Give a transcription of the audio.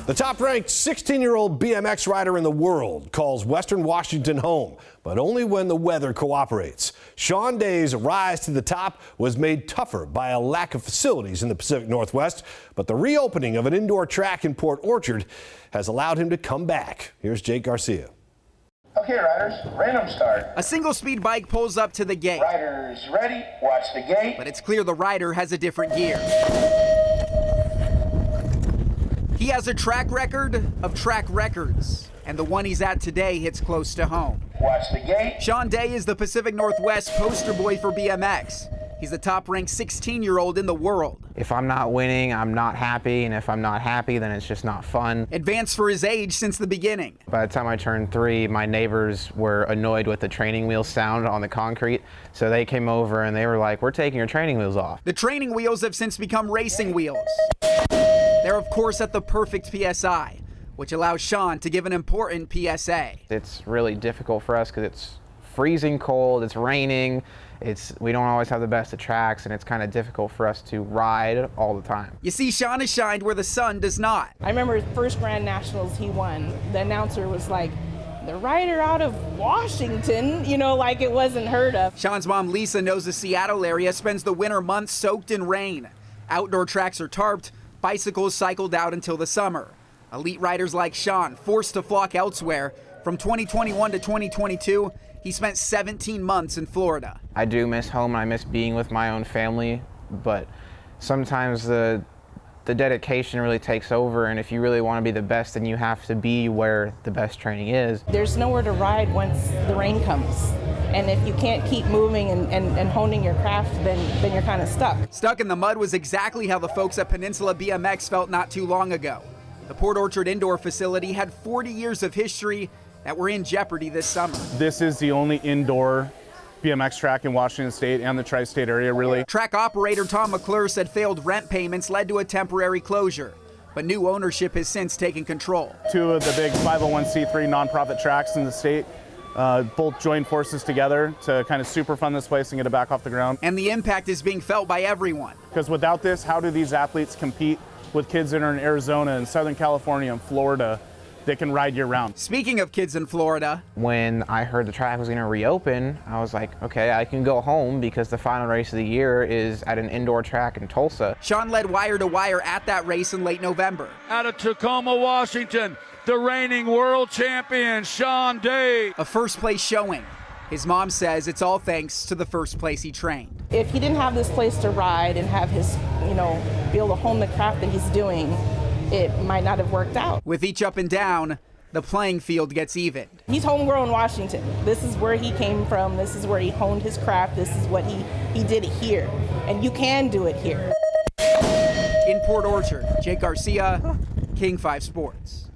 The top-ranked 16-year-old BMX rider in the world calls Western Washington home, but only when the weather cooperates. Sean Day's rise to the top was made tougher by a lack of facilities in the Pacific Northwest, but the reopening of an indoor track in Port Orchard has allowed him to come back. Here's Jake Garcia. Okay, riders, random start. A single-speed bike pulls up to the gate. Riders ready, watch the gate. But it's clear the rider has a different gear. He has a track record of track records, and the one he's at today hits close to home. Watch the gate. Sean Day is the Pacific Northwest poster boy for BMX. He's the top-ranked 16-year-old in the world. If I'm not winning, I'm not happy, and if I'm not happy, then it's just not fun. Advanced for his age since the beginning. By the time I turned 3, my neighbors were annoyed with the training wheel sound on the concrete, so they came over and they were like, "We're taking your training wheels off." The training wheels have since become racing wheels. They're, of course, at the perfect PSI, which allows Sean to give an important PSA. It's really difficult for us because it's freezing cold, it's raining, we don't always have the best of tracks, and it's kind of difficult for us to ride all the time. You see, Sean has shined where the sun does not. I remember his first Grand Nationals he won. The announcer was like, "The rider out of Washington," you know, like it wasn't heard of. Sean's mom, Lisa, knows the Seattle area spends the winter months soaked in rain. Outdoor tracks are tarped, bicycles cycled out until the summer. Elite riders like Sean forced to flock elsewhere. From 2021 to 2022, he spent 17 months in Florida. I do miss home, and I miss being with my own family, but sometimes the dedication really takes over, and if you really want to be the best, then you have to be where the best training is. There's nowhere to ride once the rain comes. And if you can't keep moving and honing your craft, then you're kind of stuck. Stuck in the mud was exactly how the folks at Peninsula BMX felt not too long ago. The Port Orchard indoor facility had 40 years of history that were in jeopardy this summer. This is the only indoor BMX track in Washington State and the tri-state area, really. Track operator Tom McClure said failed rent payments led to a temporary closure, but new ownership has since taken control. 2 of the big 501c3 nonprofit tracks in the state both joined forces together to kind of super fund this place and get it back off the ground. And the impact is being felt by everyone. Because without this, how do these athletes compete with kids that are in Arizona and Southern California and Florida that can ride year round? Speaking of kids in Florida, when I heard the track was going to reopen, I was like, okay, I can go home because the final race of the year is at an indoor track in Tulsa. Sean led wire to wire at that race in late November. Out of Tacoma, Washington, the reigning world champion, Sean Day. A first place showing. His mom says it's all thanks to the first place he trained. If he didn't have this place to ride and have his, be able to hone the craft that he's doing, it might not have worked out. With each up and down, the playing field gets evened. He's homegrown Washington. This is where he came from. This is where he honed his craft. This is what he did it here. And you can do it here. In Port Orchard, Jake Garcia, King 5 Sports.